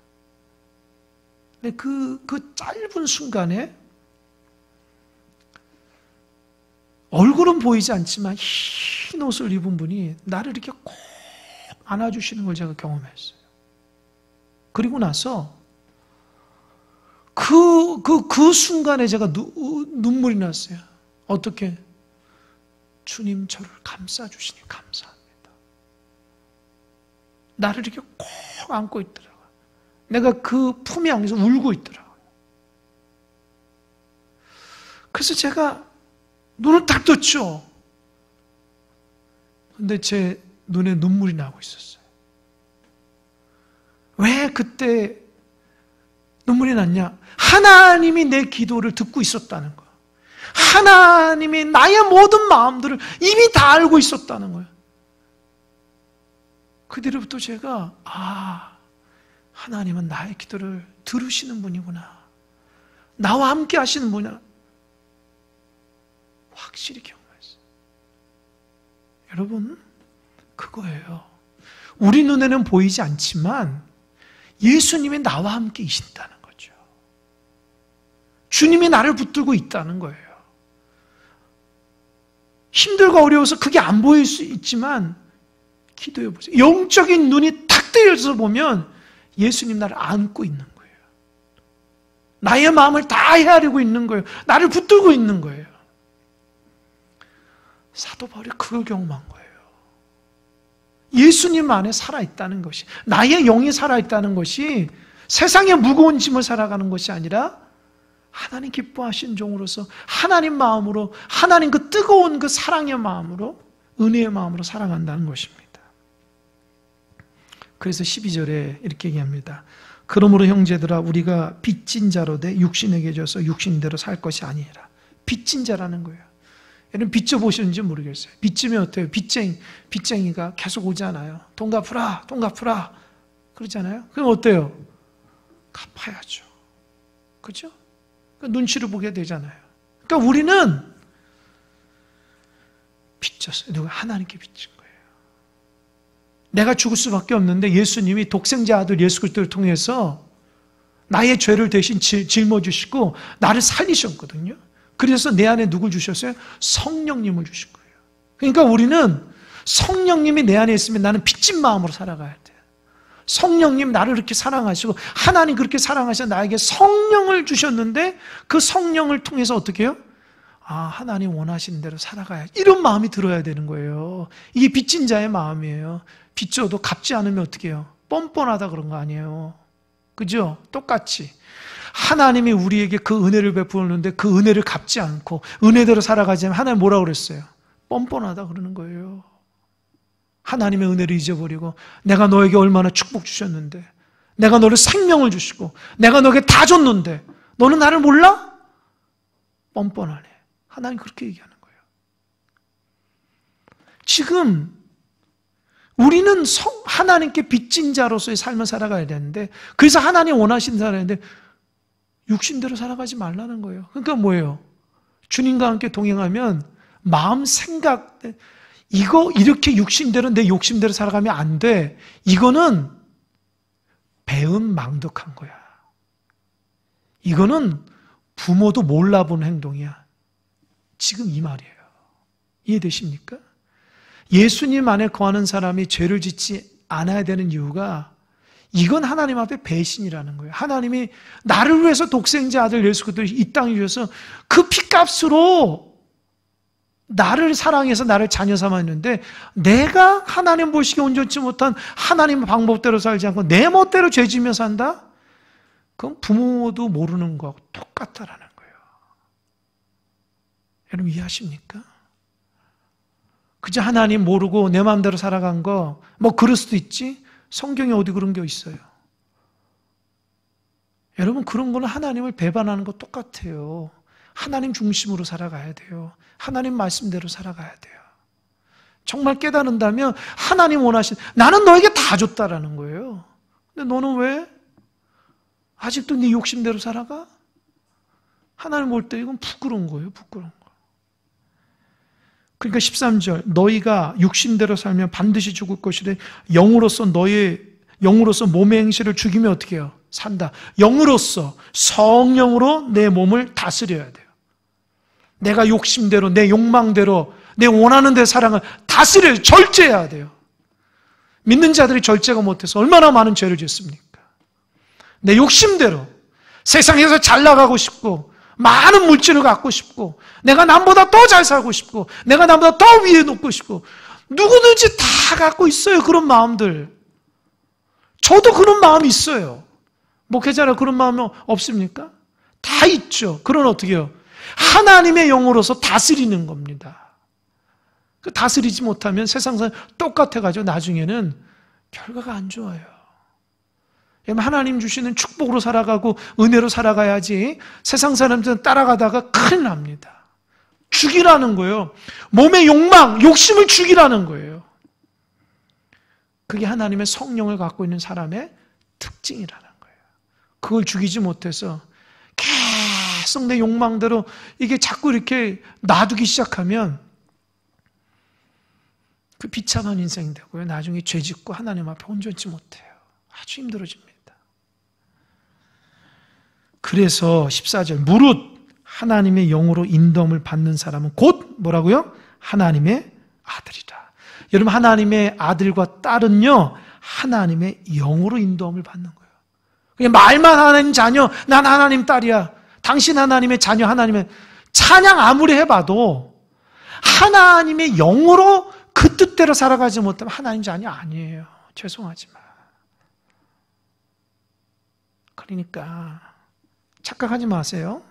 근데 그 짧은 순간에 얼굴은 보이지 않지만 흰 옷을 입은 분이 나를 이렇게 꼭 안아주시는 걸 제가 경험했어요. 그리고 나서 그 순간에 제가 눈물이 났어요. 어떻게? 주님 저를 감싸주시니 감사합니다. 나를 이렇게 꼭 안고 있더라고요. 내가 그 품에 안겨서 울고 있더라고요. 그래서 제가 눈을 딱 떴죠. 근데 제 눈에 눈물이 나고 있었어요. 왜 그때 눈물이 났냐? 하나님이 내 기도를 듣고 있었다는 거예요. 하나님이 나의 모든 마음들을 이미 다 알고 있었다는 거예요. 그 뒤로부터 제가 하나님은 나의 기도를 들으시는 분이구나. 나와 함께 하시는 분이구나. 확실히 경험했어요. 여러분, 그거예요. 우리 눈에는 보이지 않지만 예수님이 나와 함께 계신다는 거죠. 주님이 나를 붙들고 있다는 거예요. 힘들고 어려워서 그게 안 보일 수 있지만 기도해 보세요. 영적인 눈이 탁 뜨여서 보면 예수님 나를 안고 있는 거예요. 나의 마음을 다 헤아리고 있는 거예요. 나를 붙들고 있는 거예요. 사도 바울이 그걸 경험한 거예요. 예수님 안에 살아있다는 것이, 나의 영이 살아있다는 것이 세상의 무거운 짐을 살아가는 것이 아니라 하나님 기뻐하신 종으로서 하나님 마음으로, 하나님 그 뜨거운 그 사랑의 마음으로, 은혜의 마음으로 살아간다는 것입니다. 그래서 12절에 이렇게 얘기합니다. 그러므로 형제들아 우리가 빚진 자로 돼 육신에게 져서 육신대로 살 것이 아니라. 빚진 자라는 거예요. 여러분 빚져 보시는지 모르겠어요. 빚지면 어때요? 빚쟁이가 계속 오잖아요. 돈 갚으라, 돈 갚으라 그러잖아요. 그럼 어때요? 갚아야죠. 그죠? 눈치를 보게 되잖아요. 그러니까 우리는 빚졌어요. 누가? 하나님께 빚진 거예요. 내가 죽을 수밖에 없는데 예수님이 독생자 아들 예수 그리스도를 통해서 나의 죄를 대신 짊어지시고 나를 살리셨거든요. 그래서 내 안에 누굴 주셨어요? 성령님을 주신 거예요. 그러니까 우리는 성령님이 내 안에 있으면 나는 빚진 마음으로 살아가야 돼요. 성령님 나를 그렇게 사랑하시고 하나님 그렇게 사랑하셔서 나에게 성령을 주셨는데 그 성령을 통해서 어떻게 해요? 아, 하나님 원하시는 대로 살아가야 이런 마음이 들어야 되는 거예요. 이게 빚진 자의 마음이에요. 빚져도 갚지 않으면 어떻게 해요? 뻔뻔하다 그런 거 아니에요. 그죠? 똑같이 하나님이 우리에게 그 은혜를 베푸는데 그 은혜를 갚지 않고 은혜대로 살아가지 않으면 하나님 뭐라고 그랬어요? 뻔뻔하다 그러는 거예요. 하나님의 은혜를 잊어버리고 내가 너에게 얼마나 축복 주셨는데 내가 너를 생명을 주시고 내가 너에게 다 줬는데 너는 나를 몰라? 뻔뻔하네. 하나님 그렇게 얘기하는 거예요. 지금 우리는 하나님께 빚진 자로서의 삶을 살아가야 되는데 그래서 하나님 원하시는 살아야 되는데 육신대로 살아가지 말라는 거예요. 그러니까 뭐예요? 주님과 함께 동행하면 마음 생각 이렇게 육신대로 내 욕심대로 살아가면 안 돼. 이거는 배은망덕한 거야. 이거는 부모도 몰라본 행동이야. 지금 이 말이에요. 이해되십니까? 예수님 안에 거하는 사람이 죄를 짓지 않아야 되는 이유가 이건 하나님 앞에 배신이라는 거예요. 하나님이 나를 위해서 독생자 아들 예수 그리스도를 이 땅에 주셔서 그 피값으로 나를 사랑해서 나를 자녀 삼았는데 내가 하나님 보시기에 온전치 못한 하나님의 방법대로 살지 않고 내 멋대로 죄지며 산다? 그건 부모도 모르는 거하고 똑같다라는 거예요. 여러분 이해하십니까? 그저 하나님 모르고 내 마음대로 살아간 거 뭐 그럴 수도 있지. 성경에 어디 그런 게 있어요. 여러분 그런 거는 하나님을 배반하는 거 똑같아요. 하나님 중심으로 살아가야 돼요. 하나님 말씀대로 살아가야 돼요. 정말 깨달은다면 하나님 원하신 나는 너에게 다 줬다라는 거예요. 근데 너는 왜 아직도 네 욕심대로 살아가? 하나님 볼 때 이건 부끄러운 거예요. 부끄러운 거. 그러니까 13절 너희가 육신대로 살면 반드시 죽을 것이래 영으로서 몸의 행실을 죽이면 어떻게 해요? 산다. 영으로서 성령으로 내 몸을 다스려야 돼요. 내가 욕심대로 내 욕망대로 내 원하는 대 사랑을 다스려야 절제해야 돼요. 믿는 자들이 절제가 못해서 얼마나 많은 죄를 짓습니까? 내 욕심대로 세상에서 잘 나가고 싶고 많은 물질을 갖고 싶고 내가 남보다 더 잘 살고 싶고 내가 남보다 더 위에 놓고 싶고 누구든지 다 갖고 있어요. 그런 마음들. 저도 그런 마음이 있어요. 목회자라 그런 마음이 없습니까? 다 있죠. 그런 어떻게 해요? 하나님의 영으로서 다스리는 겁니다. 그 다스리지 못하면 세상사 똑같아가지고 나중에는 결과가 안 좋아요. 하나님 주시는 축복으로 살아가고 은혜로 살아가야지 세상 사람들은 따라가다가 큰일 납니다. 죽이라는 거예요. 몸의 욕망, 욕심을 죽이라는 거예요. 그게 하나님의 성령을 갖고 있는 사람의 특징이라는 거예요. 그걸 죽이지 못해서 계속 내 욕망대로 이게 자꾸 이렇게 놔두기 시작하면 그 비참한 인생이 되고요. 나중에 죄짓고 하나님 앞에 온전치 못해요. 아주 힘들어집니다. 그래서 14절 무릇 하나님의 영으로 인도함을 받는 사람은 곧 뭐라고요? 하나님의 아들이다. 여러분 하나님의 아들과 딸은요 하나님의 영으로 인도함을 받는 거예요. 그냥 말만 하나님 자녀 난 하나님 딸이야. 당신 하나님의 자녀 하나님의 찬양 아무리 해봐도 하나님의 영으로 그 뜻대로 살아가지 못하면 하나님 자녀 아니에요. 죄송하지만 그러니까 착각하지 마세요.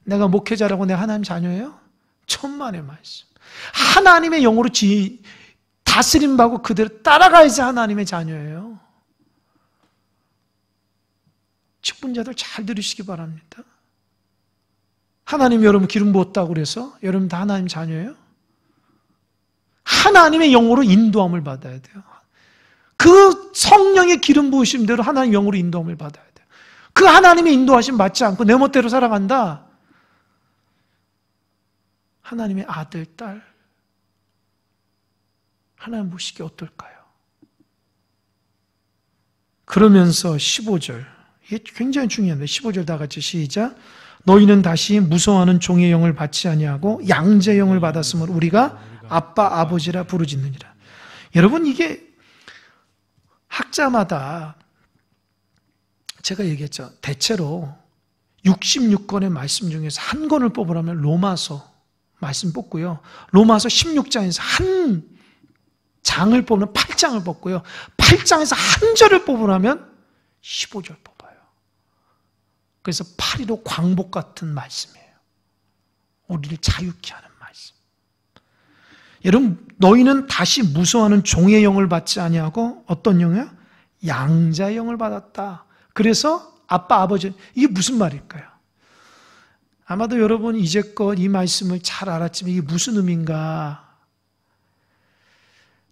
내가 목회자라고 내가 하나님 자녀예요? 천만의 말씀. 하나님의 영으로 다스림받고 그대로 따라가야지 하나님의 자녀예요. 직분자들 잘 들으시기 바랍니다. 하나님 여러분 기름 부었다고 그래서 여러분 다 하나님 자녀예요? 하나님의 영으로 인도함을 받아야 돼요. 그 성령의 기름 부으심대로 하나님 영으로 인도함을 받아야 돼요. 그 하나님의 인도하심 맞지 않고 내 멋대로 살아간다. 하나님의 아들, 딸 하나님 보시기에 어떨까요? 그러면서 15절 이게 굉장히 중요한데 15절 다 같이 시작. 너희는 다시 무서워하는 종의 영을 받지 아니하고 양자의 영을 받았으므로 우리가 아빠 아버지라 부르짖느니라. 여러분 이게 학자마다 제가 얘기했죠. 대체로 66권의 말씀 중에서 한 권을 뽑으라면 로마서 말씀 뽑고요. 로마서 16장에서 한 장을 뽑으면 8장을 뽑고요. 8장에서 한 절을 뽑으라면 15절 뽑아요. 그래서 8.15 광복 같은 말씀이에요. 우리를 자유케 하는 말씀. 여러분 너희는 다시 무서워하는 종의 영을 받지 아니하고 어떤 영이야? 양자의 영을 받았다. 그래서 아빠 아버지 이게 무슨 말일까요? 아마도 여러분 이제껏 이 말씀을 잘 알았지만 이게 무슨 의미인가?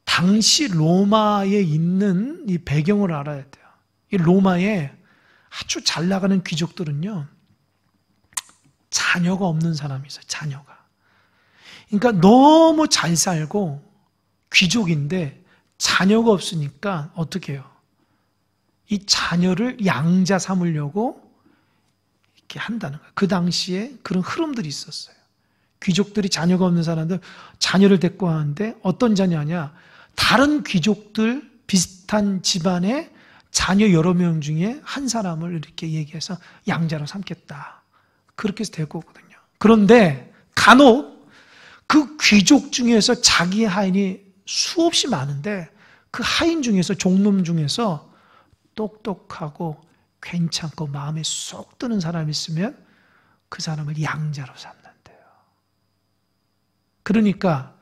당시 로마에 있는 이 배경을 알아야 돼요. 이 로마에 아주 잘 나가는 귀족들은요, 자녀가 없는 사람이 있어요, 자녀가. 그러니까 너무 잘 살고 귀족인데 자녀가 없으니까 어떻게 해요? 이 자녀를 양자 삼으려고 이렇게 한다는 거예요. 그 당시에 그런 흐름들이 있었어요. 귀족들이 자녀가 없는 사람들 자녀를 데리고 하는데 어떤 자녀냐? 다른 귀족들 비슷한 집안의 자녀 여러 명 중에 한 사람을 이렇게 얘기해서 양자로 삼겠다. 그렇게 해서 데리고 오거든요. 그런데 간혹 그 귀족 중에서 자기 하인이 수없이 많은데 그 하인 중에서 종놈 중에서 똑똑하고 괜찮고 마음에 쏙 드는 사람이 있으면 그 사람을 양자로 삼는데요. 그러니까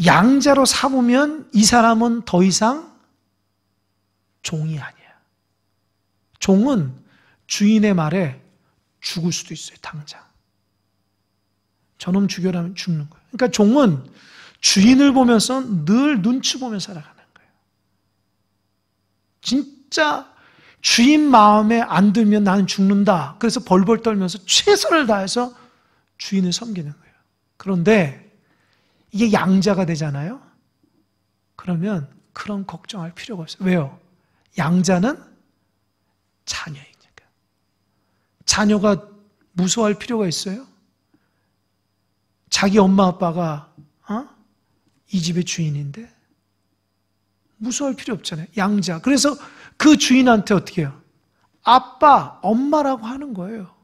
양자로 삼으면 이 사람은 더 이상 종이 아니야. 종은 주인의 말에 죽을 수도 있어요, 당장. 저놈 죽여라면 죽는 거예요. 그러니까 종은 주인을 보면서 늘 눈치 보며 살아가는 거예요. 진짜 주인 마음에 안 들면 나는 죽는다. 그래서 벌벌 떨면서 최선을 다해서 주인을 섬기는 거예요. 그런데 이게 양자가 되잖아요. 그러면 그런 걱정할 필요가 없어요. 왜요? 양자는 자녀이니까. 자녀가 무서워할 필요가 있어요? 자기 엄마 아빠가 이 집의 주인인데 무서워할 필요 없잖아요. 양자. 그래서 그 주인한테 어떻게 해요? 아빠, 엄마라고 하는 거예요.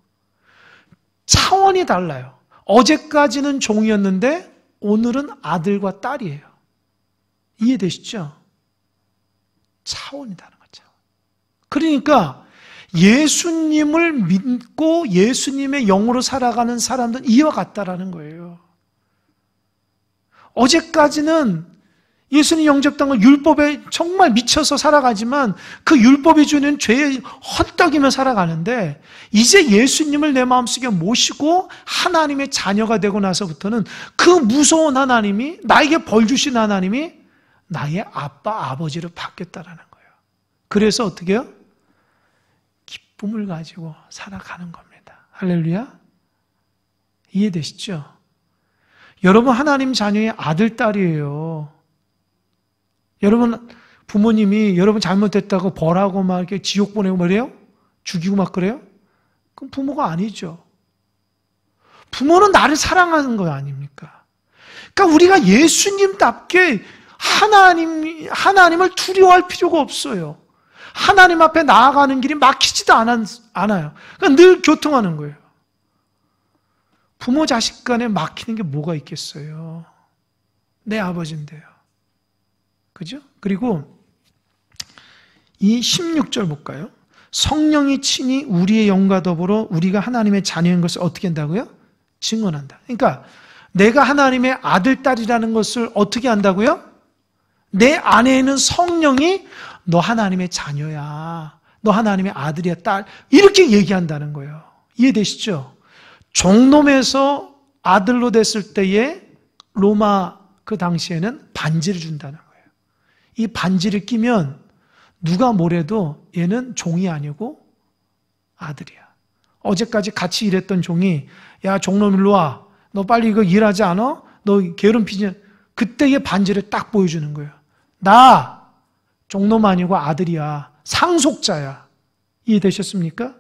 차원이 달라요. 어제까지는 종이었는데 오늘은 아들과 딸이에요. 이해되시죠? 차원이 다른 거죠. 그러니까 예수님을 믿고 예수님의 영으로 살아가는 사람들은 이와 같다라는 거예요. 어제까지는 예수님 영접한 건 율법에 정말 미쳐서 살아가지만 그 율법이 주는 죄에 헛떡이며 살아가는데 이제 예수님을 내 마음속에 모시고 하나님의 자녀가 되고 나서부터는 그 무서운 하나님이 나에게 벌 주신 하나님이 나의 아빠 아버지로 바뀌었다라는 거예요. 그래서 어떻게 해요? 기쁨을 가지고 살아가는 겁니다. 할렐루야. 이해되시죠? 여러분 하나님 자녀의 아들 딸이에요. 여러분 부모님이 여러분 잘못했다고 벌하고 막 이렇게 지옥 보내고 말이에요? 죽이고 막 그래요? 그럼 부모가 아니죠. 부모는 나를 사랑하는 거 아닙니까? 그러니까 우리가 예수님답게 하나님을 두려워할 필요가 없어요. 하나님 앞에 나아가는 길이 막히지도 않아요. 그러니까 늘 교통하는 거예요. 부모 자식 간에 막히는 게 뭐가 있겠어요? 내 아버지인데요. 그죠? 그리고 이 16절 볼까요? 성령이 친히 우리의 영과 더불어 우리가 하나님의 자녀인 것을 어떻게 한다고요? 증언한다. 그러니까 내가 하나님의 아들, 딸이라는 것을 어떻게 한다고요? 내 안에 있는 성령이 너 하나님의 자녀야. 너 하나님의 아들이야, 딸. 이렇게 얘기한다는 거예요. 이해되시죠? 종놈에서 아들로 됐을 때에 로마 그 당시에는 반지를 준다는 거예요. 이 반지를 끼면 누가 뭐래도 얘는 종이 아니고 아들이야. 어제까지 같이 일했던 종이 야 종놈 일로 와. 너 빨리 이거 일하지 않아? 너 게으름 피지? 그때의 반지를 딱 보여주는 거예요. 나 종놈 아니고 아들이야. 상속자야. 이해되셨습니까?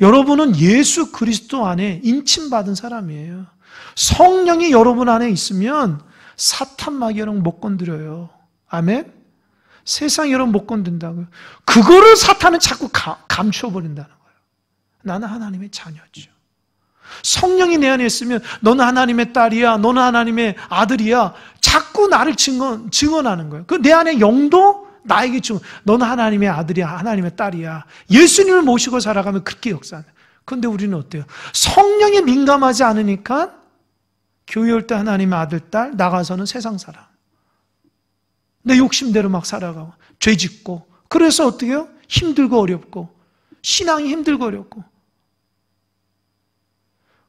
여러분은 예수 그리스도 안에 인침받은 사람이에요. 성령이 여러분 안에 있으면 사탄 마귀는 못 건드려요. 아멘? 세상 여러분 못 건든다고요. 그거를 사탄은 자꾸 감춰버린다는 거예요. 나는 하나님의 자녀죠. 성령이 내 안에 있으면 너는 하나님의 딸이야. 너는 하나님의 아들이야. 자꾸 나를 증언하는 거예요. 그 내 안에 영도 나에게 너는 하나님의 아들이야. 하나님의 딸이야. 예수님을 모시고 살아가면 그렇게 역사하는. 그런데 우리는 어때요? 성령에 민감하지 않으니까 교회 올 때 하나님의 아들, 딸, 나가서는 세상 사람. 내 욕심대로 막 살아가고 죄 짓고 그래서 어떻게 해요? 힘들고 어렵고 신앙이 힘들고 어렵고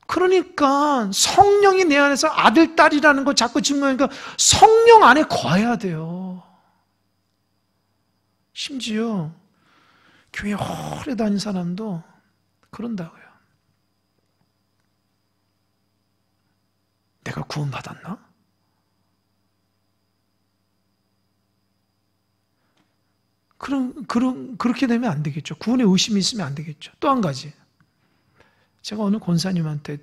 그러니까 성령이 내 안에서 아들, 딸이라는 걸 자꾸 증거하니까 성령 안에 거해야 돼요. 심지어 교회 오래 다닌 사람도 그런다고요. 내가 구원받았나? 그렇게 되면 안 되겠죠. 구원에 의심이 있으면 안 되겠죠. 또 한 가지. 제가 어느 권사님한테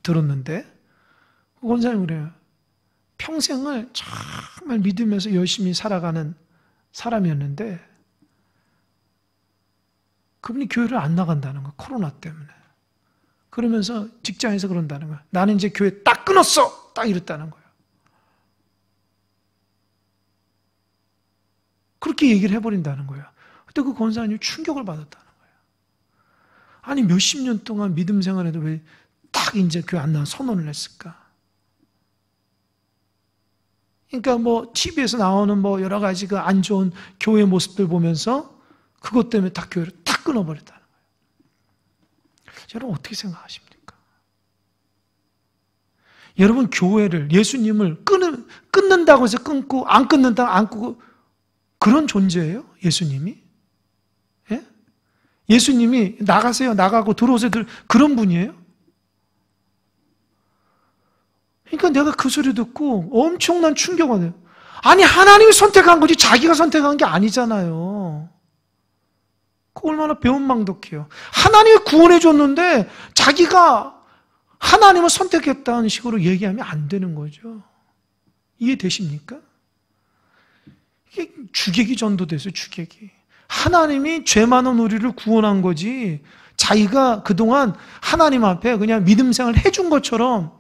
들었는데, 그 권사님 그래요. 평생을 정말 믿으면서 열심히 살아가는 사람이었는데, 그분이 교회를 안 나간다는 거야. 코로나 때문에. 그러면서 직장에서 그런다는 거야. 나는 이제 교회 딱 끊었어! 딱 이랬다는 거야. 그렇게 얘기를 해버린다는 거예요. 그때 그 권사님이 충격을 받았다는 거예요. 아니 몇십 년 동안 믿음 생활해도 왜 딱 이제 교회 안 나와 선언을 했을까? 그러니까 뭐 TV에서 나오는 뭐 여러 가지 그 안 좋은 교회 모습들 보면서 그것 때문에 딱 교회를 딱 끊어버렸다는 거예요. 여러분 어떻게 생각하십니까? 여러분 교회를 예수님을 끊는다고 해서 끊고 안 끊는다고 안 끊고 그런 존재예요? 예수님이? 예? 예수님이 나가세요, 나가고 들어오세요, 그런 분이에요? 그러니까 내가 그 소리 듣고 엄청난 충격을 받아요. 아니 하나님이 선택한 거지 자기가 선택한 게 아니잖아요. 그 얼마나 배은망덕해요. 하나님이 구원해 줬는데 자기가 하나님을 선택했다는 식으로 얘기하면 안 되는 거죠. 이해되십니까? 이게 주객이 전도됐어요. 주객이. 하나님이 죄 많은 우리를 구원한 거지 자기가 그동안 하나님 앞에 그냥 믿음 생활을 해준 것처럼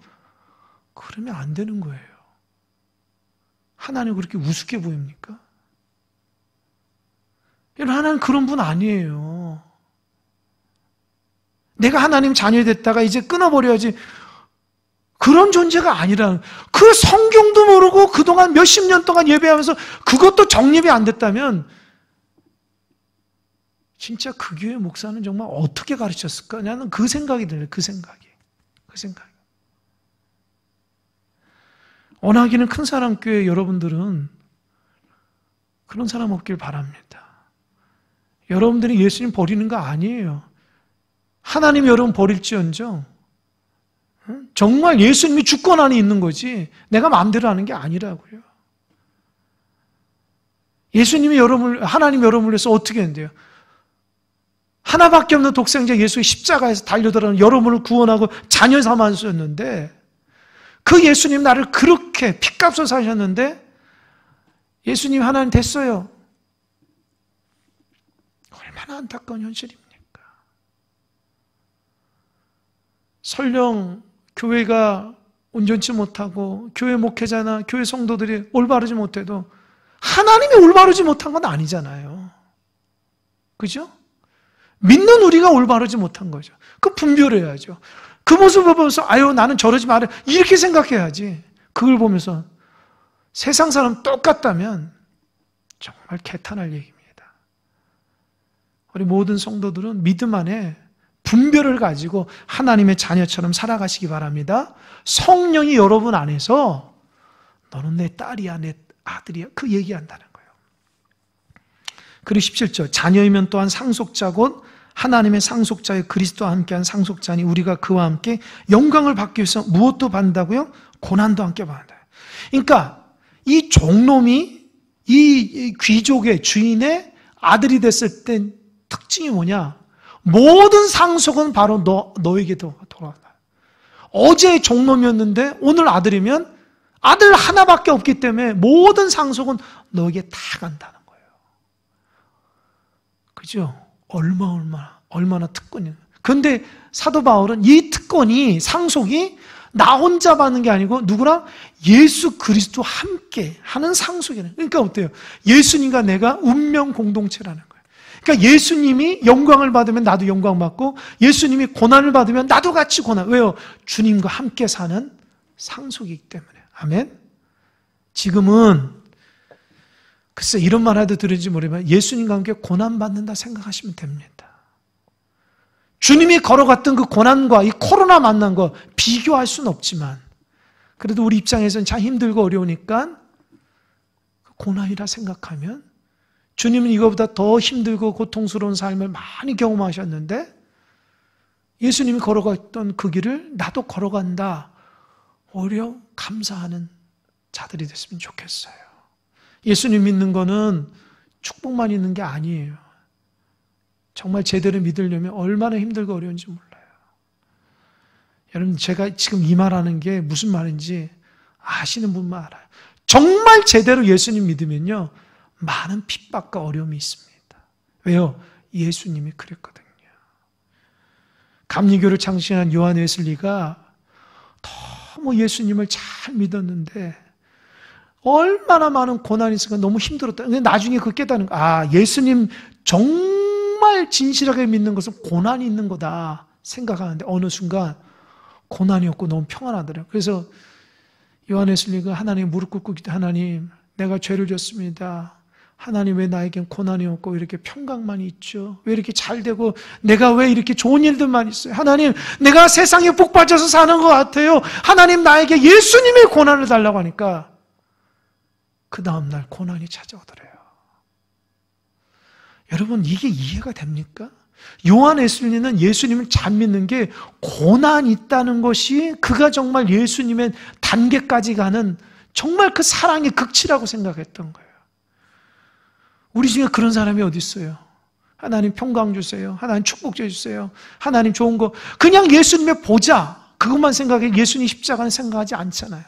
그러면 안 되는 거예요. 하나님 그렇게 우습게 보입니까? 여러분 하나님 그런 분 아니에요. 내가 하나님 자녀 됐다가 이제 끊어버려야지 그런 존재가 아니라 그 성경도 모르고 그동안 몇십 년 동안 예배하면서 그것도 정립이 안 됐다면 진짜 그 교회 목사는 정말 어떻게 가르쳤을까? 나는 그 생각이 들어요. 그 생각이. 원하기는 큰 사람 교회 여러분들은 그런 사람 없길 바랍니다. 여러분들이 예수님 버리는 거 아니에요. 하나님 여러분 버릴지언정 정말 예수님이 주권 안에 있는 거지 내가 마음대로 하는 게 아니라고요. 예수님이 하나님 여러분을 위해서 어떻게 했는데요? 하나밖에 없는 독생자 예수의 십자가에서 달려들어는 여러분을 구원하고 자녀 삼아주셨는데 그 예수님 나를 그렇게 핏값을 사셨는데 예수님 하나님 됐어요. 얼마나 안타까운 현실입니까? 설령 교회가 온전치 못하고 교회 목회자나 교회 성도들이 올바르지 못해도 하나님이 올바르지 못한 건 아니잖아요. 그죠? 믿는 우리가 올바르지 못한 거죠. 그 분별해야죠. 그 모습을 보면서 아유 나는 저러지 말아 이렇게 생각해야지. 그걸 보면서 세상 사람 똑같다면 정말 개탄할 얘기입니다. 우리 모든 성도들은 믿음 안에 분별을 가지고 하나님의 자녀처럼 살아가시기 바랍니다. 성령이 여러분 안에서 너는 내 딸이야 내 아들이야 그 얘기한다는 거예요. 그리고 17절 자녀이면 또한 상속자 곧 하나님의 상속자의 그리스도와 함께한 상속자니 우리가 그와 함께 영광을 받기 위해서 무엇도 받는다고요? 고난도 함께 받는다. 그러니까 이 종놈이 이 귀족의 주인의 아들이 됐을 때 특징이 뭐냐? 모든 상속은 바로 너에게 돌아온다. 어제 종놈이었는데 오늘 아들이면 아들 하나밖에 없기 때문에 모든 상속은 너에게 다 간다는 거예요. 그죠? 얼마나 특권이에요. 그런데 사도 바울은 이 특권이 상속이 나 혼자 받는 게 아니고 누구랑? 예수 그리스도와 함께 하는 상속이에요. 그러니까 어때요? 예수님과 내가 운명 공동체라는 거예요. 그러니까 예수님이 영광을 받으면 나도 영광 받고 예수님이 고난을 받으면 나도 같이 고난. 왜요? 주님과 함께 사는 상속이기 때문에. 아멘. 지금은 글쎄 이런 말 해도 들은지 모르지만 예수님과 함께 고난 받는다 생각하시면 됩니다. 주님이 걸어갔던 그 고난과 이 코로나 만난 거 비교할 수는 없지만 그래도 우리 입장에서는 참 힘들고 어려우니까 고난이라 생각하면 주님은 이거보다 더 힘들고 고통스러운 삶을 많이 경험하셨는데 예수님이 걸어갔던 그 길을 나도 걸어간다. 오히려 감사하는 자들이 됐으면 좋겠어요. 예수님 믿는 거는 축복만 있는 게 아니에요. 정말 제대로 믿으려면 얼마나 힘들고 어려운지 몰라요. 여러분 제가 지금 이 말하는 게 무슨 말인지 아시는 분만 알아요. 정말 제대로 예수님 믿으면요. 많은 핍박과 어려움이 있습니다. 왜요? 예수님이 그랬거든요. 감리교를 창시한 요한 웨슬리가 너무 예수님을 잘 믿었는데 얼마나 많은 고난이 있으니까 너무 힘들었다. 근데 나중에 그 깨닫는 거, 예수님 정말 진실하게 믿는 것은 고난이 있는 거다 생각하는데 어느 순간 고난이 없고 너무 평안하더라고요. 그래서 요한 웨슬리가 하나님 무릎 꿇고 기도, 하나님 내가 죄를 졌습니다. 하나님 왜 나에겐 고난이 없고 이렇게 평강만 있죠? 왜 이렇게 잘 되고 내가 왜 이렇게 좋은 일들만 있어요? 하나님 내가 세상에 복 빠져서 사는 것 같아요. 하나님 나에게 예수님의 고난을 달라고 하니까 그 다음날 고난이 찾아오더래요. 여러분 이게 이해가 됩니까? 요한 웨슬리는 예수님을 잘 믿는 게 고난이 있다는 것이 그가 정말 예수님의 단계까지 가는 정말 그 사랑의 극치라고 생각했던 거예요. 우리 중에 그런 사람이 어디 있어요? 하나님 평강 주세요. 하나님 축복 주세요. 하나님 좋은 거. 그냥 예수님의 보자. 그것만 생각해. 예수님 십자가는 생각하지 않잖아요.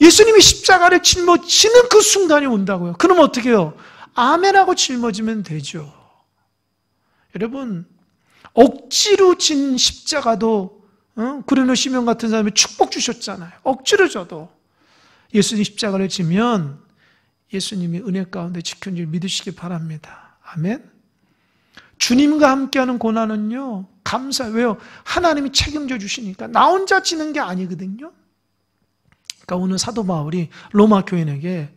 예수님이 십자가를 짊어지는 그 순간이 온다고요. 그럼 어떻게 해요? 아멘하고 짊어지면 되죠. 여러분 억지로 진 십자가도 구레네 시몬 같은 사람이 축복 주셨잖아요. 억지로 져도 예수님 십자가를 지면 예수님이 은혜 가운데 지켜준 줄 믿으시기 바랍니다. 아멘. 주님과 함께하는 고난은요 감사해요. 하나님이 책임져 주시니까 나 혼자 지는 게 아니거든요. 그러니까 오늘 사도 바울이 로마 교인에게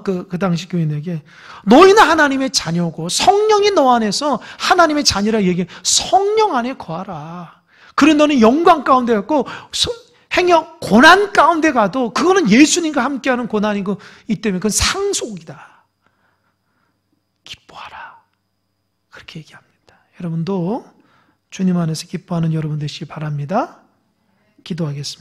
그 당시 교인에게 너희는 하나님의 자녀고 성령이 너 안에서 하나님의 자녀라 얘기해. 성령 안에 거하라. 그래 너는 영광 가운데 갔고 행여 고난 가운데 가도 그거는 예수님과 함께하는 고난이고 이 때문에 그건 상속이다. 기뻐하라. 그렇게 얘기합니다. 여러분도 주님 안에서 기뻐하는 여러분 되시기 바랍니다. 기도하겠습니다.